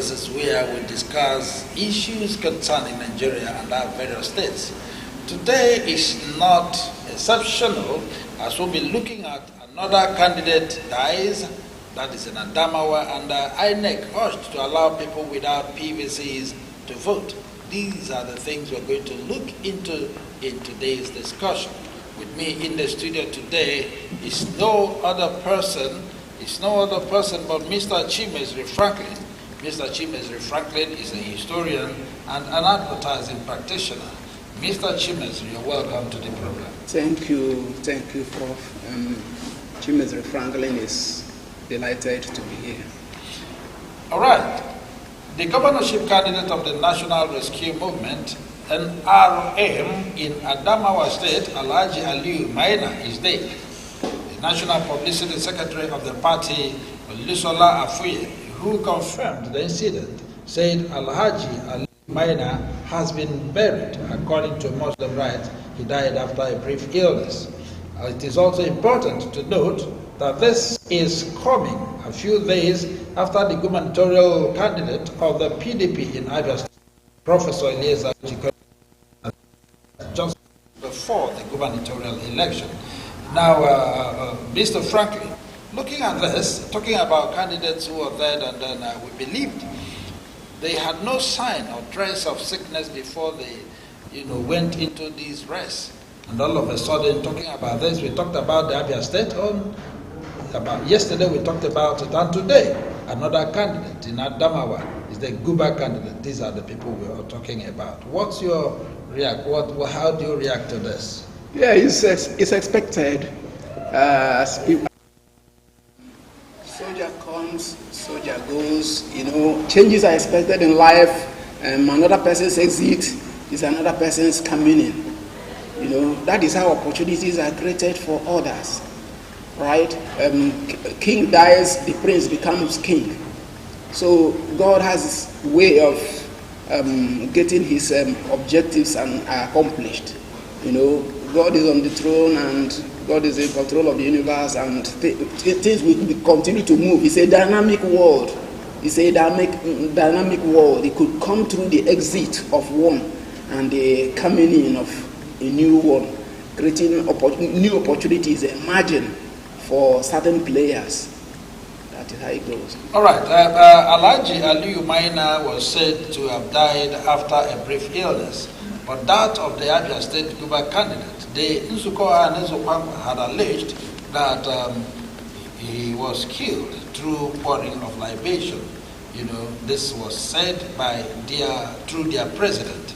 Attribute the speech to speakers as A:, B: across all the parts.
A: This is where we discuss issues concerning Nigeria and our various states. Today is not exceptional, as we'll be looking at another candidate dies, that is in Adamawa, and INEC urged to allow people without PVCs to vote. These are the things we're going to look into in today's discussion. With me in the studio today is no other person but Mr. Chimezri Franklin. Mr. Chimezri Franklin is a historian and an advertising practitioner. Mr. Chimezri, you're welcome to the program.
B: Thank you, Prof. Chimezri Franklin is delighted to be here.
A: All right. The governorship candidate of the National Rescue Movement, NRM, in Adamawa State, Aliyu Maina, is dead. The National Publicity Secretary of the party, Olusola Afuye, who confirmed the incident, said Aliyu Maina has been buried. According to Muslim rites, he died after a brief illness. It is also important to note that this is coming a few days after the gubernatorial candidate of the PDP in Abia State, Professor Uche Ikonne, just before the gubernatorial election. Now, Mr. Franklin, looking at this, talking about candidates who are dead, and then we believed they had no sign or trace of sickness before they, went into these race. And all of a sudden, talking about this, we talked about the Abia State yesterday we talked about it, and today another candidate in Adamawa is the Guber candidate. These are the people we are talking about. What's your how do you react to this?
B: Yeah, it's expected. Soldier comes, soldier goes. Changes are expected in life. Another person's exit is another person's coming in. That is how opportunities are created for others. Right? King dies, the prince becomes king. So God has his way of getting his objectives accomplished. God is on the throne and God is in control of the universe, and things will continue to move. It's a dynamic world. It could come through the exit of one and the coming in of a new one, creating new opportunities emerging for certain players. That is how it goes. All right.
A: Aliyu Maina was said to have died after a brief illness, but that of the Abia State Guber candidate, the Nsuko had alleged that he was killed through pouring of libation. This was said through the president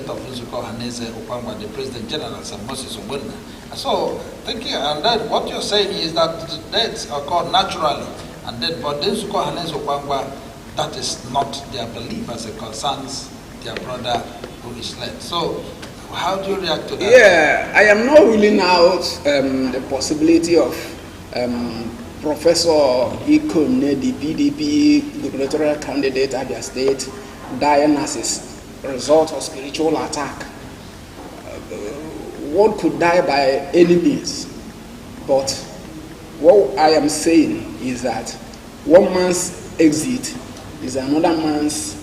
A: of Nsuko Haneze Okwangwa, the President General Sir Moses Ogbonna. So, thinking, and then what you're saying is that the deaths occur naturally, and then, but Nsuko Haneze Okwangwa, that is not their belief as it concerns their brother who is led. So, how do you react to that?
B: Yeah, I am not ruling out the possibility of Professor Ikonne, the PDP gubernatorial candidate at Abia State, dying as a result of spiritual attack. One could die by any means, but what I am saying is that one man's exit is another man's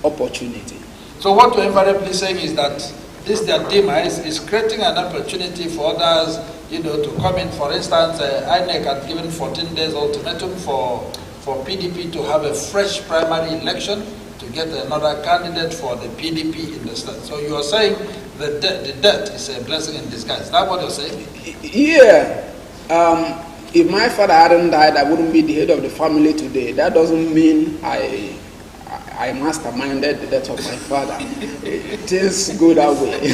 B: opportunity.
A: So what you're invariably saying is that this their demise is creating an opportunity for others, to come in. For instance, INEC had given 14 days ultimatum for PDP to have a fresh primary election to get another candidate for the PDP in the state. So you are saying that the death is a blessing in disguise. Is that what you're saying?
B: Yeah. If my father hadn't died, I wouldn't be the head of the family today. That doesn't mean I masterminded the death of my father. Things go that way.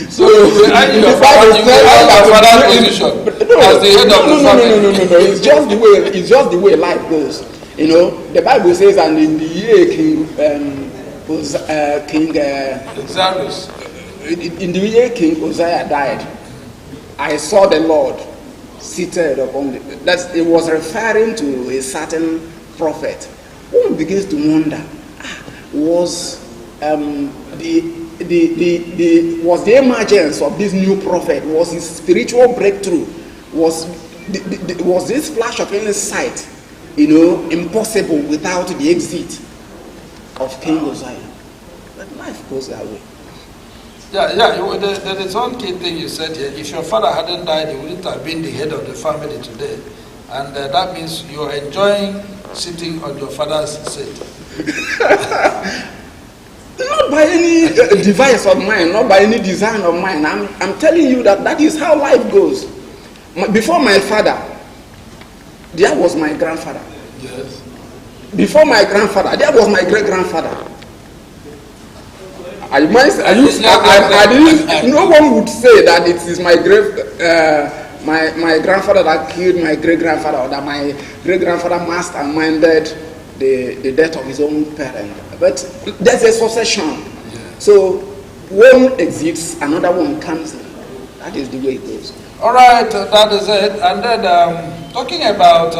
A: So your father's position as the head of the family.
B: No. It's just the way life goes. The Bible says, and in the year in the year King Uzziah died, I saw the Lord seated upon it was referring to a certain prophet. One begins to wonder, was the emergence of this new prophet, was his spiritual breakthrough, was this flash of insight impossible without the exit of King Uzziah. But life goes that way.
A: Yeah. There is one key thing you said here. If your father hadn't died, he wouldn't have been the head of the family today. And that means you're enjoying sitting on your father's seat.
B: Not by any device of mine, not by any design of mine. I'm telling you that is how life goes. Before my father, there was my grandfather.
A: Yes.
B: Before my grandfather, there was my great-grandfather. No one would say that it is my my grandfather that killed my great-grandfather, or that my great-grandfather masterminded the death of his own parent. But there's a succession. Yeah. So one exits, another one comes in. That is the way it goes.
A: All right, that is it. And then talking about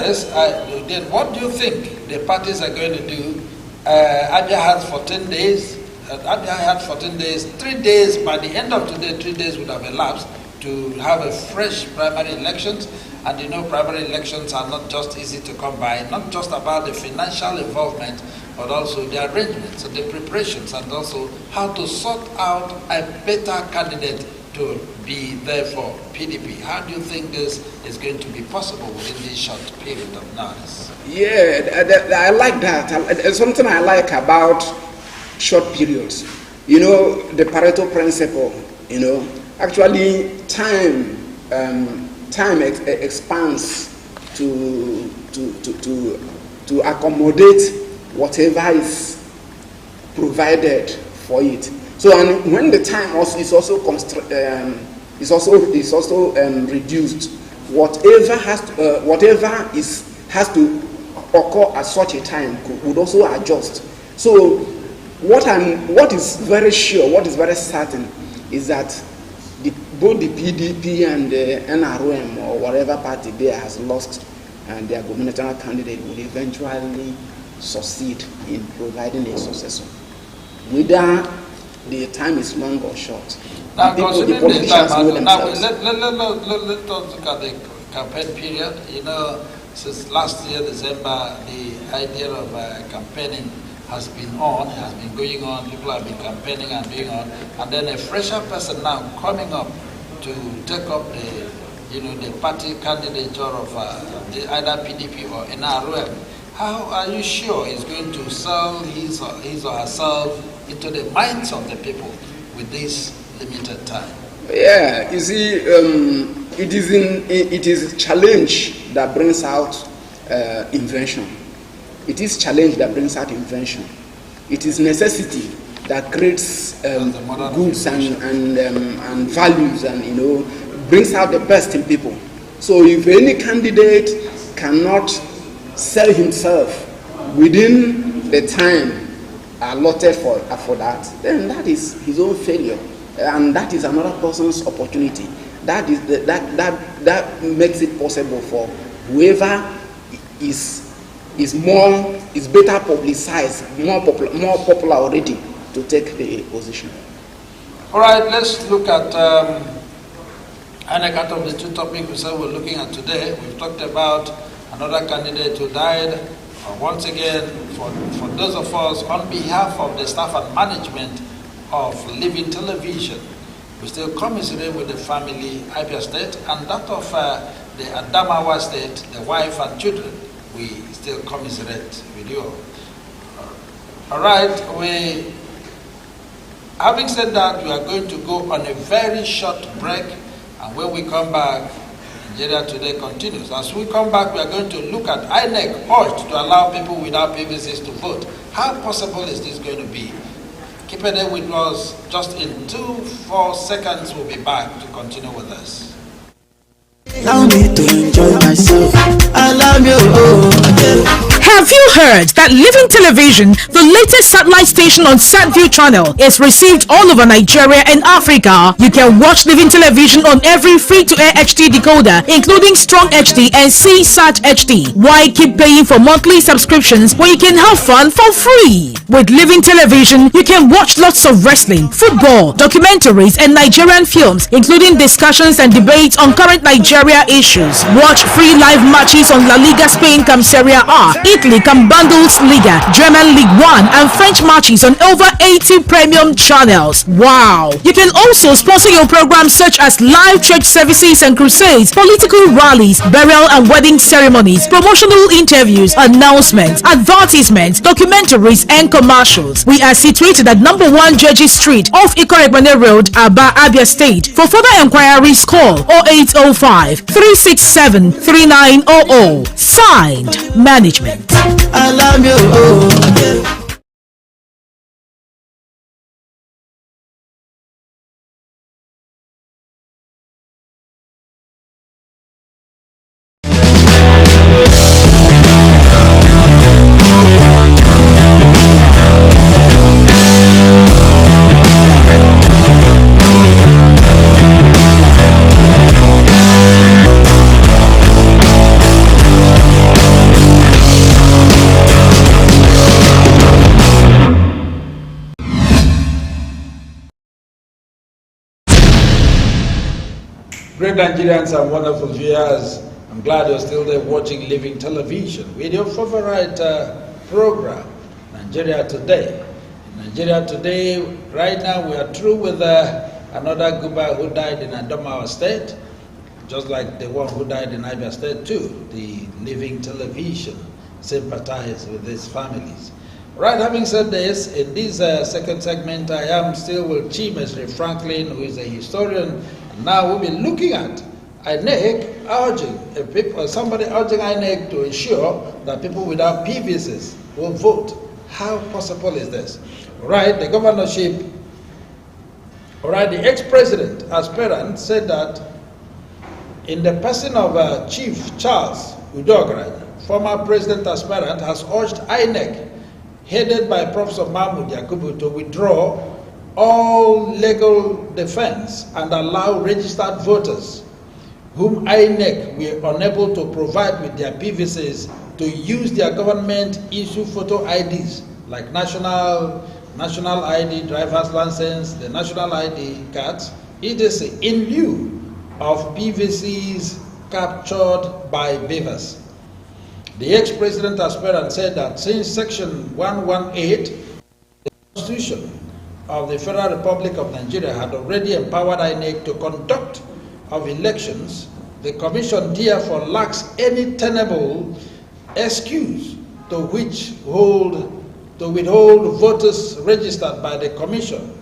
A: this, then what do you think the parties are going to do? Abia has 14 days. Abia had 14 days. 3 days, by the end of today, 3 days would have elapsed to have a fresh primary elections. And primary elections are not just easy to come by, not just about the financial involvement, but also the arrangements and the preparations, and also how to sort out a better candidate to be there for PDP. How do you think this is going to be possible within this short period of notice?
B: Yeah, I like that. Something I like about short periods. The Pareto principle, actually time expands to accommodate whatever is provided for it. So, and when the time is also reduced, whatever has to occur at such a time would also adjust. So, what is very sure, what is very certain, is that both the PDP and the NRM, or whatever party there, has lost, and their gubernatorial candidate will eventually succeed in providing a successor, whether the time is long or short.
A: Now, considering the time, now let's look at the campaign period. Since last year, December, the idea of campaigning has been going on. People have been campaigning and doing on, and then a fresher person now coming up to take up the party candidature of either PDP or NRM. How are you sure he's going to sell his or herself into the minds of the people with this limited time?
B: Yeah, you see, it is challenge that brings out invention. It is challenge that brings out invention. It is necessity that creates goods and values, and brings out the best in people. So if any candidate cannot sell himself within the time allotted for that, then that is his own failure, and that is another person's opportunity. That makes it possible for whoever is better publicized, more popular already, to take the position.
A: All right, let's look at INEC. Out of the two topics we said we're looking at today, we've talked about another candidate who died. Once again, for those of us, on behalf of the staff and management of Living Television, we still commiserate with the family, Abia State, and that of the Adamawa State, the wife and children. We still commiserate with you. All right, having said that, we are going to go on a very short break, and when we come back, Nigeria Today continues. As we come back, we are going to look at INEC urged to allow people without PVCs to vote. How possible is this going to be? Keep it there with us. Just in 2-4 seconds, we'll be back to continue with us.
C: Allow me to enjoy myself. I love you. Have you heard that Living Television, the latest satellite station on SatView channel, is received all over Nigeria and Africa? You can watch Living Television on every free-to-air HD decoder, including Strong HD and CSAT HD. Why keep paying for monthly subscriptions when you can have fun for free? With Living Television, you can watch lots of wrestling, football, documentaries, and Nigerian films, including discussions and debates on current Nigeria issues. Watch free live matches on La Liga Spain come Serie A, Italy come Bundesliga, German League 1, and French matches on over 80 premium channels. Wow! You can also sponsor your programs such as live church services and crusades, political rallies, burial and wedding ceremonies, promotional interviews, announcements, advertisements, documentaries, and commercials. We are situated at number 1 Jeji Street off Ikonne Road, Abba, Abia State. For further enquiries, call 0805 367 3900. Signed, Management.
D: I love you.
A: Great Nigerians and wonderful viewers, I'm glad you're still there watching Living Television with your favorite program, Nigeria Today. Nigeria Today, right now we are through with another Guber who died in Adamawa State, just like the one who died in Abia State too. The Living Television sympathize with these families. Right, having said this, in this second segment, I am still with Chief Mr. Franklin, who is a historian. Now we'll be looking at INEC urging somebody urging INEC to ensure that people without PVCs will vote. How possible is this? Right, the governorship, the ex-president aspirant said that in the person of Chief Charles Uche, former president aspirant, has urged INEC, headed by Prof. Mahmoud Yakubu, to withdraw all legal defense and allow registered voters whom INEC were unable to provide with their PVCs to use their government-issued photo IDs like national ID, driver's license, the national ID cards, etc., in lieu of PVCs captured by beavers. The ex-president aspirant said that since Section 118 of the Constitution of the Federal Republic of Nigeria had already empowered INEC to conduct of elections, the Commission therefore lacks any tenable excuse to withhold voters registered by the Commission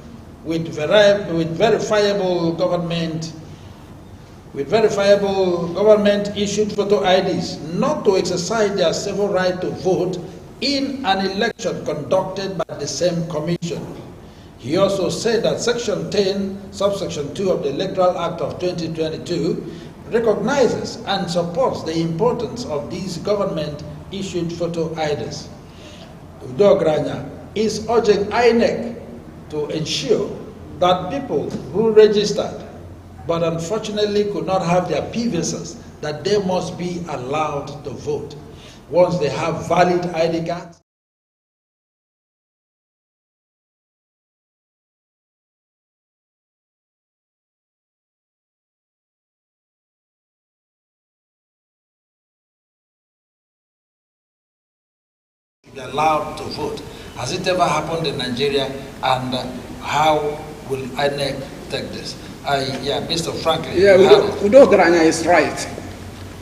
A: with verifiable government-issued photo IDs not to exercise their civil right to vote in an election conducted by the same Commission. He also said that Section 10, subsection 2 of the Electoral Act of 2022 recognizes and supports the importance of these government-issued photo IDs. Uche is urging INEC to ensure that people who registered but unfortunately could not have their PVCs, that they must be allowed to vote once they have valid ID cards. Be allowed to vote. Has it ever happened in Nigeria, and how will INEC take this? Mr. Franklin.
B: Yeah, Uche is right.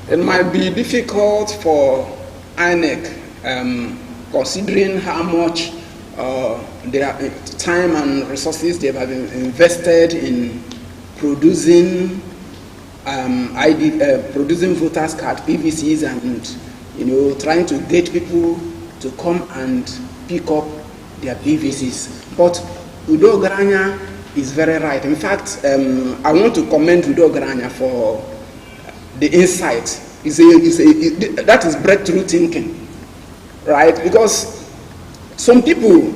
B: It might be difficult for INEC, considering how much their time and resources they have invested in producing producing voters card PVCs, and trying to get people to come and pick up their PVCs. But Uche is very right. In fact, I want to commend Uche for the insight. That is breakthrough thinking. right? Because some people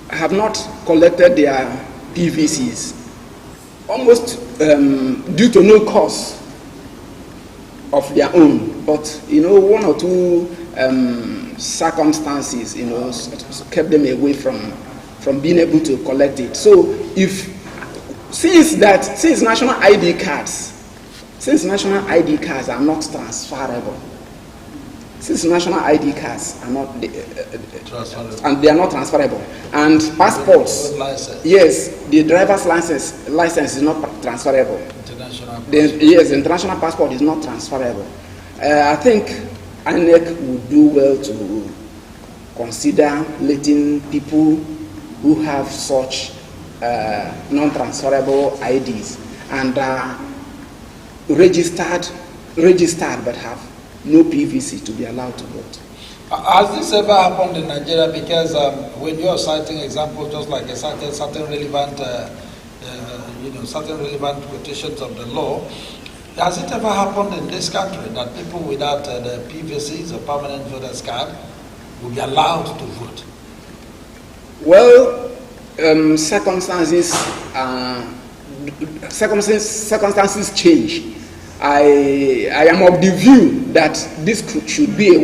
B: have not collected their PVCs, almost due to no cause of their own, but one or two circumstances, kept them away from being able to collect it. So since national ID cards are not transferable, and they are not transferable, and passports, yes, the driver's license is not transferable. Yes, the international passport is not transferable. I think INEC would do well to consider letting people who have such non-transferable IDs and are registered but have no PVC to be allowed to vote.
A: Has this ever happened in Nigeria? Because when you are citing examples, just like a certain relevant, certain relevant quotations of the law, has it ever happened in this country that people without the PVCs or permanent voters card will be allowed to vote?
B: Well, circumstances change. I am of the view that this should be a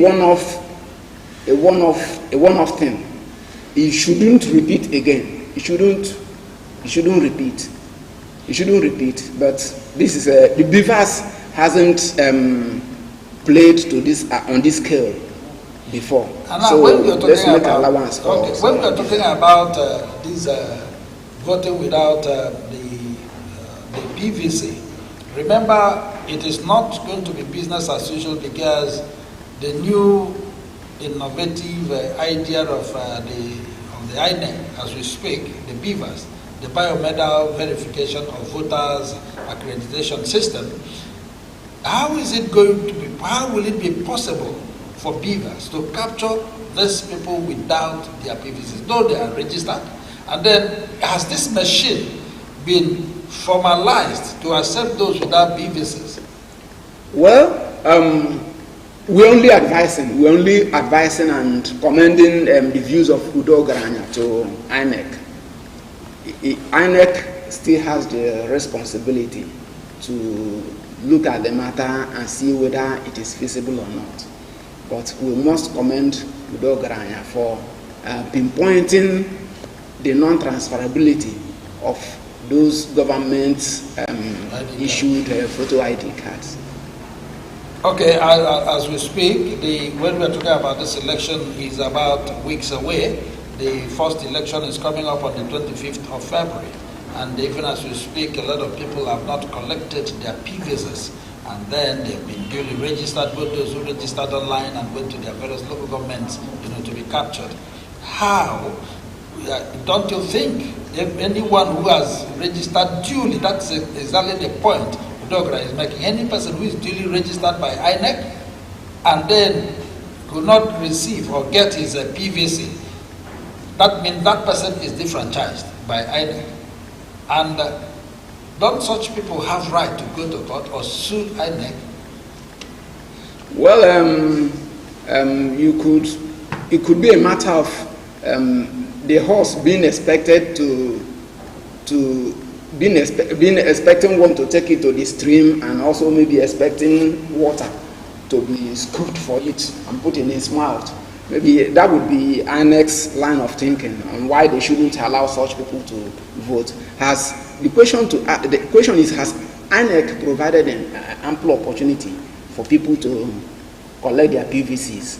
B: one-off thing. It shouldn't repeat again. It shouldn't repeat. But this is the Beavers hasn't played to this on this scale before.
A: And now
B: so
A: when we are
B: let's make
A: about,
B: allowance for.
A: Okay, when we are talking about this voting without the PVC, remember it is not going to be business as usual, because the new innovative idea of the INEC as we speak, the Beavers, the biomedical verification of voters accreditation system, how will it be possible for Beavers to capture these people without their PVCs, though they are registered? And then, has this machine been formalized to accept those without PVCs?
B: Well, we're only advising and commending the views of Udo Garanya to INEC. INEC still has the responsibility to look at the matter and see whether it is feasible or not. But we must commend Udo Garanya for pinpointing the non-transferability of those government-issued photo ID cards.
A: Okay, as we speak, when we're talking about this election is about weeks away. The first election is coming up on the 25th of February. And even as we speak, a lot of people have not collected their PVCs. And then they've been duly registered, both those who registered online and went to their various local governments, to be captured. How? Don't you think if anyone who has registered duly, that's exactly the point Dogra is making, any person who is duly registered by INEC and then could not receive or get his PVC, that means that person is defranchised by INEC. And don't such people have right to go to court or sue INEC?
B: Well, it could be a matter of the horse being expected expecting one to take it to the stream, and also maybe expecting water to be scooped for it and put in his mouth. Maybe that would be INEC's line of thinking on why they shouldn't allow such people to vote. The question is, has INEC provided an ample opportunity for people to collect their PVCs,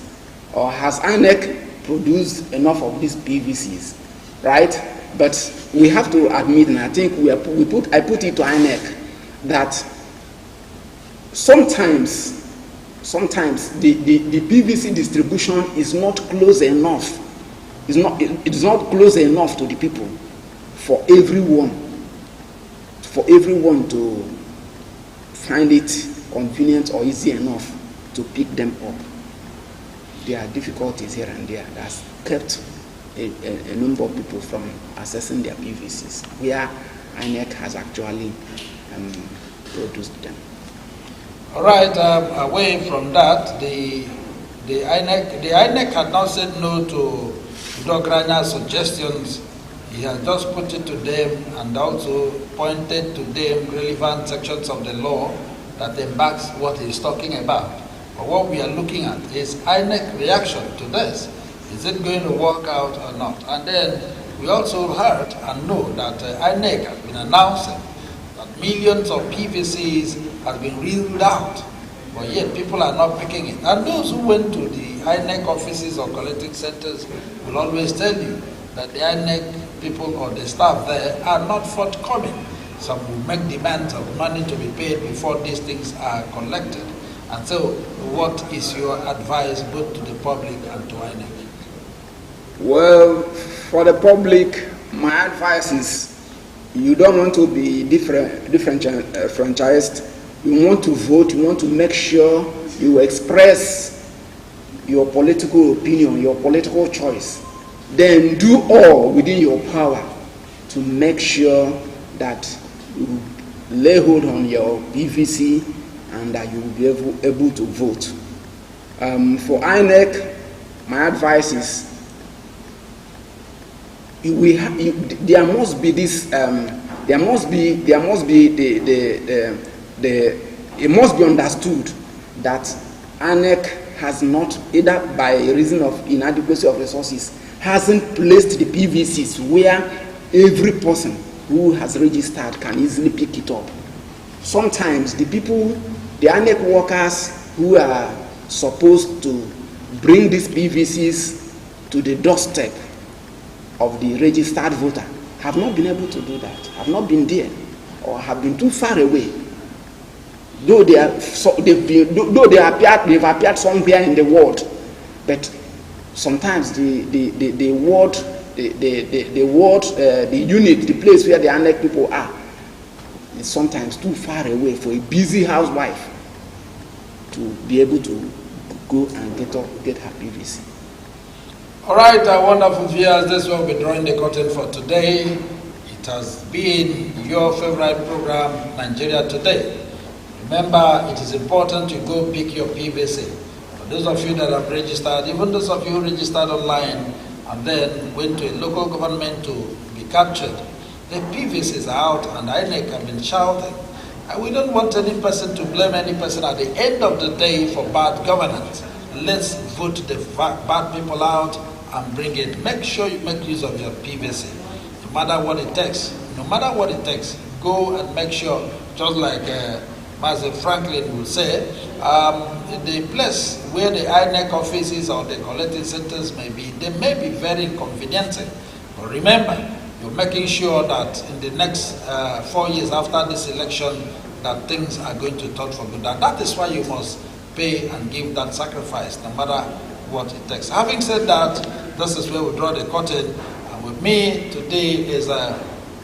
B: or has INEC produced enough of these PVCs, right? But we have to admit, and I think I put it to INEC, that sometimes the PVC distribution is not close enough. It is not close enough to the people for everyone to find it convenient or easy enough to pick them up. There are difficulties here and there that's kept a number of people from accessing their PVCs, where INEC has actually produced them.
A: All right, away from that, The INEC had now said no to Dogranya's suggestions. He has just put it to them and also pointed to them relevant sections of the law that embarks what he's talking about. But what we are looking at is INEC reaction to this. Is it going to work out or not? And then we also heard and know that INEC has been announcing that millions of PVCs have been reeled out, but yet people are not picking it. And those who went to the INEC offices or collecting centers will always tell you that the INEC people or the staff there are not forthcoming. Some will make demands of money to be paid before these things are collected. And so, what is your advice both to the public and to INEC?
B: Well, for the public, my advice is you don't want to be franchised. You want to vote, you want to make sure you express your political opinion, your political choice. Then do all within your power to make sure that you lay hold on your PVC and that you will be able to vote. For INEC, my advice is there must be this. It must be understood that INEC has not, either by reason of inadequacy of resources, hasn't placed the PVCs where every person who has registered can easily pick it up. Sometimes the people, the INEC workers who are supposed to bring these PVCs to the doorstep of the registered voter have not been able to do that, have not been there, or have been too far away. Though they've appeared somewhere in the world, but sometimes the unit, the place where the INEC people are, is sometimes too far away for a busy housewife to be able to go and get her PVC.
A: All right, wonderful viewers, this is where we're drawing the curtain for today. It has been your favorite program, Nigeria Today. Remember, it is important you go pick your PVC. For those of you that have registered, even those of you who registered online and then went to a local government to be captured, the PVCs are out and INEC have been shouting. And we don't want any person to blame any person at the end of the day for bad governance. Let's vote the bad people out and bring it. Make sure you make use of your PVC. No matter what it takes, go and make sure, just like Master Franklin will say, the place where the INEC offices or the collecting centers may be, they may be very inconveniencing. But remember, you're making sure that in the next 4 years after this election, that things are going to turn for good. And that is why you must pay and give that sacrifice, no matter what it takes. Having said that, this is where we draw the curtain. And with me today is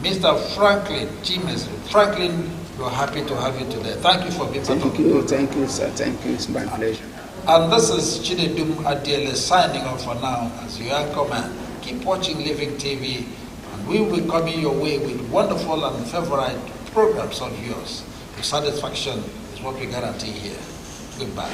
A: Mr. Franklin Chimes. Franklin, we're happy to have you today. Thank you for being part of the program.
B: Thank you, sir. Thank you. It's my pleasure.
A: And this is Chinedum Adiele signing off for now as your anchor man. Keep watching Living TV, and we will be coming your way with wonderful and favorite programs of yours. Your satisfaction is what we guarantee here. Goodbye.